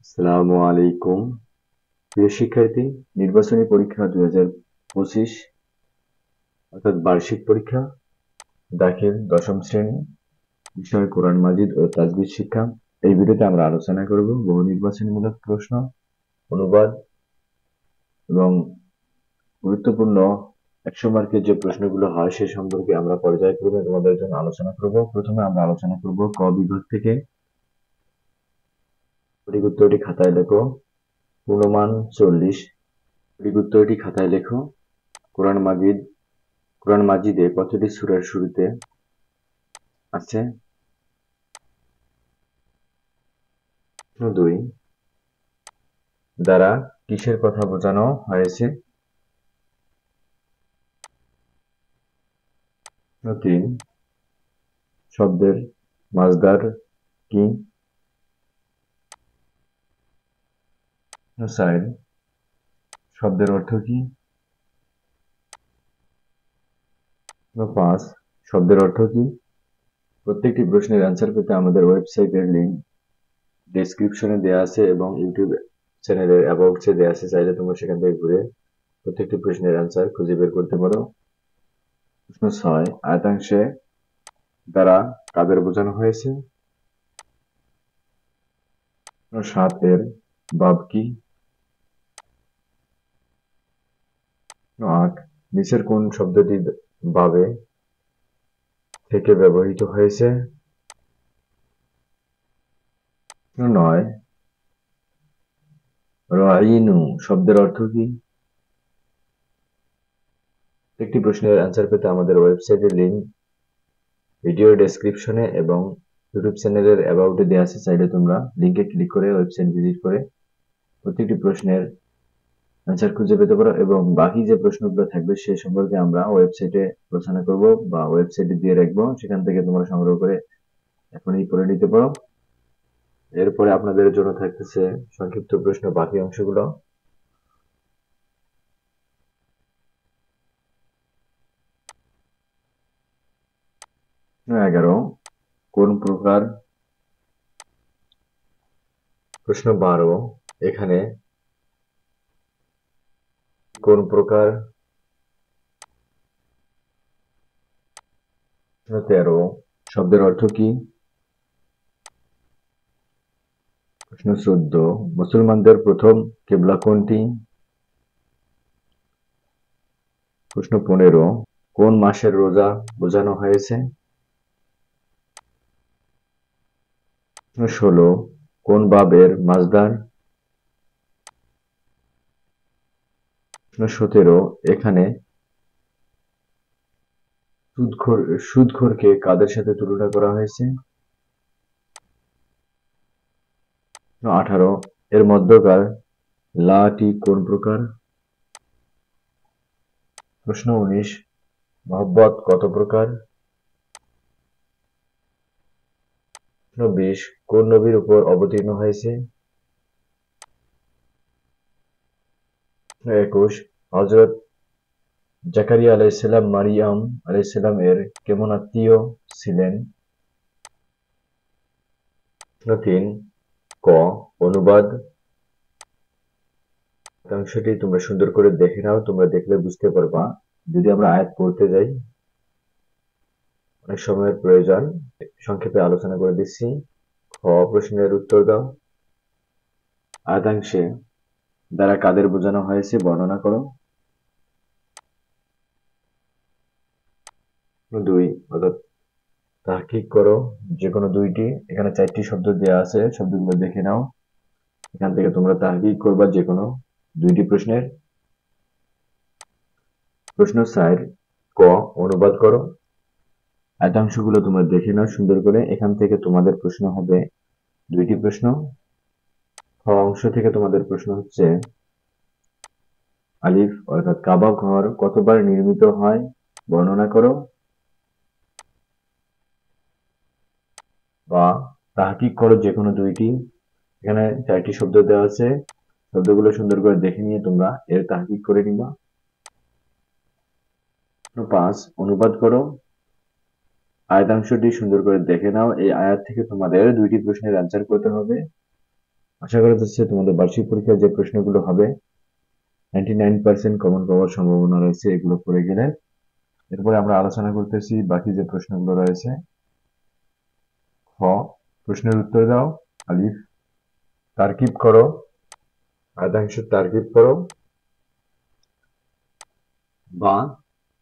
আসসালামু আলাইকুম। প্রিয় শিক্ষার্থী, নির্বাচনী পরীক্ষা 2025 অর্থাৎ বার্ষিক পরীক্ষা দাখিল দশম শ্রেণী, বিষয় কোরআন মাজিদ ও তাজবিদ শিক্ষা। এই ভিডিওতে আমরা আলোচনা করব বহু নির্বাচনীমূলক প্রশ্ন, অনুবাদ এবং গুরুত্বপূর্ণ 100 মার্কের যে প্রশ্নগুলো হয় সে সম্পর্কে আমরা পর্যায়ক্রমে তোমাদের জন্য আলোচনা করব। প্রথমে আমরা আলোচনা করব ক বিভাগ থেকে। সঠিক উত্তরটি খাতায় লেখো। পূর্ণমান 40। সঠিক উত্তরটি খাতায় লেখো। কোরআন মাজিদে কতটি সূরার শুরুতে আছে? 2 দ্বারা কিসের কথা বোঝানো হয়েছে? 3 শব্দের মাজদার কি? 4 শব্দের অর্থ কি? 5 শব্দের অর্থ কি? প্রত্যেকটি প্রশ্নের অ্যান্সার পেতে আমাদের ওয়েবসাইটের লিংক ডেসক্রিপশনে দেওয়া আছে এবং ইউটিউব চ্যানেলের অ্যাবাউটসে দেওয়া আছে, চাইলে তোমরা সেখান থেকে ঘুরে প্রত্যেকটি প্রশ্নের অ্যান্সার খুঁজে বের করতে পারো। প্রশ্ন 6 আয়াতাংশে দ্বারা কাদের বোঝানো হয়েছে? 7 এর বাব কি? 8 নিচের কোন শব্দটি বাবে থেকে ব্যবহৃত হয়েছে? 9 রাইনু শব্দের অর্থ কি? একটি প্রশ্নের অ্যান্সার পেতে আমাদের ওয়েবসাইটের লিংক ভিডিও ডেসক্রিপশনে এবং ইউটিউব চ্যানেলের অ্যাবাউটে দেওয়া আছে, চাইলে তোমরা লিংকে ক্লিক করে ওয়েবসাইট ভিজিট করে প্রত্যেকটি প্রশ্নের অ্যান্সার খুঁজে পেতে পারো এবং বাকি যে প্রশ্নগুলো থাকবে সে সম্পর্কে আমরা ওয়েবসাইটে আলোচনা করব বা ওয়েবসাইটে দিয়ে রাখবো, সেখান থেকে তোমরা সংগ্রহ করে এখনই করে নিতে পারো। এরপরে আপনাদের জন্য থাকতেছে সংক্ষিপ্ত প্রশ্ন বাকি অংশগুলো। 11 কোন প্রকার? প্রশ্ন 12 এখানে কোন প্রকার? 13 শব্দের অর্থ কি? প্রশ্ন 14 মুসলমানদের প্রথম কিবলা কোনটি? প্রশ্ন 15 কোন মাসের রোজা বোঝানো হয়েছে? প্রশ্ন 16 কোন বাবের মাজদার? প্রশ্ন 17 এখানে সুদখোরকে কাদের সাথে তুলনা করা হয়েছে? 18 এর মধ্যকার লাটি কোন প্রকার? প্রশ্ন 19 মহব্বত কত প্রকার? প্রশ্ন 20 কোন নবীর উপর অবতীর্ণ হয়েছে? প্রশ্ন 21 হযরত জাকারিয়া আলাইহিস সালাম মারিয়াম আলাইহিস সালাম এর কেমন আত্মীয় ছিলেন? প্রশ্ন 3 ক অনুবাদ। অংশটি তোমরা সুন্দর করে দেখে নাও, তোমরা দেখলে বুঝতে পারবা। যদি আমরা আয়াত পড়তে যাই অনেক সময়ের প্রয়োজন, সংক্ষেপে আলোচনা করে দিচ্ছি। খ প্রশ্নের উত্তর দাও। আয়াতাংশে দ্বারা কাদের বোঝানো হয়েছে বর্ণনা করো। 2 অর্থাৎ তাহকিক করো যে কোনো দুইটি। এখানে 4টি শব্দ দেওয়া আছে, শব্দগুলো দেখে নাও, এখান থেকে তোমরা তাহকিক করবা যে কোনো দুইটি প্রশ্নের। প্রশ্ন 4 ক অনুবাদ করো। আয়াতাংশগুলো তোমরা দেখে নাও সুন্দর করে, এখান থেকে তোমাদের প্রশ্ন হবে দুইটি প্রশ্ন। খ অংশ থেকে তোমাদের প্রশ্ন হচ্ছে আলিফ অর্থাৎ কাবা ঘর কতবার নির্মিত হয় বর্ণনা করো। বা তাহকিক করো যে কোনো দুইটি। এখানে 4টি শব্দ দেওয়া আছে, শব্দগুলো সুন্দর করে দেখে নিয়ে তোমরা এর তাহকিক করে নিবা। 5 অনুবাদ করো। আয়াতাংশটি সুন্দর করে দেখে নাও, এই আয়াত থেকে তোমাদের দুইটি প্রশ্নের অ্যান্সার করতে হবে। আশা করা যাচ্ছে তোমাদের বার্ষিক পরীক্ষায় যে প্রশ্নগুলো হবে 99% কমন পাওয়ার সম্ভাবনা রয়েছে এগুলো পড়ে গেলে। এরপরে আমরা আলোচনা করতেছি বাকি যে প্রশ্নগুলো রয়েছে। খ, প্রশ্নের উত্তর দাও। আলিফ, তারকিব করো, আয়াতাংশ তারকিব করো। বা,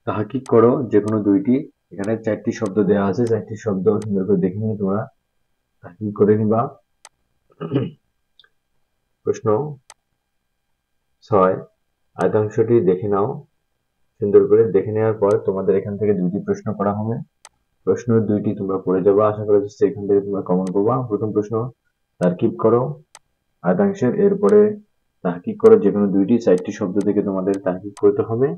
তাহকিক করো যে কোনো দুইটি। এখানে 4টি শব্দ দেওয়া আছে, 4টি শব্দ সুন্দর করে দেখে নিয়ে তোমরা তাহকিক করে নিবা। প্রশ্ন 6, আয়াতাংশটি দেখে নাও। সুন্দর করে দেখে নেওয়ার পর তোমাদের এখান থেকে 2টি প্রশ্ন করা হবে। প্রশ্ন 2টি তোমরা পড়ে যাবা, আশা করা যাচ্ছে এখান থেকে তোমরা কমন পাবা। প্রথম প্রশ্ন, তারকিব করো আয়াতাংশের, এরপরে তাহকিক করো যে কোনো দুইটি। 4টি শব্দ থেকে তোমাদের তাহকিক করতে হবে।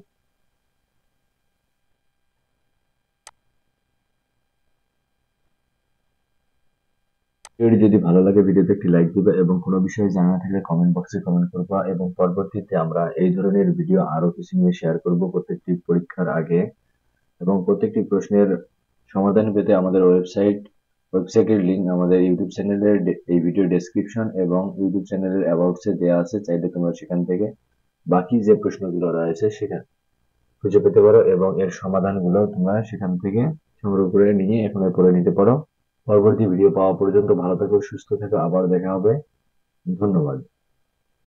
ভিডিওটি যদি ভালো লাগে ভিডিওতে একটি লাইক দিবে এবং কোনো বিষয়ে জানা থাকলে কমেন্ট বক্সে কমেন্ট করবা, এবং পরবর্তীতে আমরা এই ধরনের ভিডিও আরো কিছু নিয়ে শেয়ার করব প্রত্যেকটি পরীক্ষার আগে। এবং প্রত্যেকটি প্রশ্নের সমাধান পেতে আমাদের ওয়েবসাইটের লিংক আমাদের ইউটিউব চ্যানেলের এই ভিডিও ডেসক্রিপশন এবং ইউটিউব চ্যানেলের অ্যাবাউটসে দেওয়া আছে, চাইলে তোমরা সেখান থেকে বাকি যে প্রশ্নগুলো রয়েছে সেখানে খুঁজে পেতে পারো এবং এর সমাধানগুলো তোমরা সেখান থেকে সংগ্রহ করে নিয়ে এখানে করে নিতে পারো। পরবর্তী ভিডিও পাওয়া পর্যন্ত ভালো থেকো, সুস্থ থেকো, আবার দেখা হবে। ধন্যবাদ।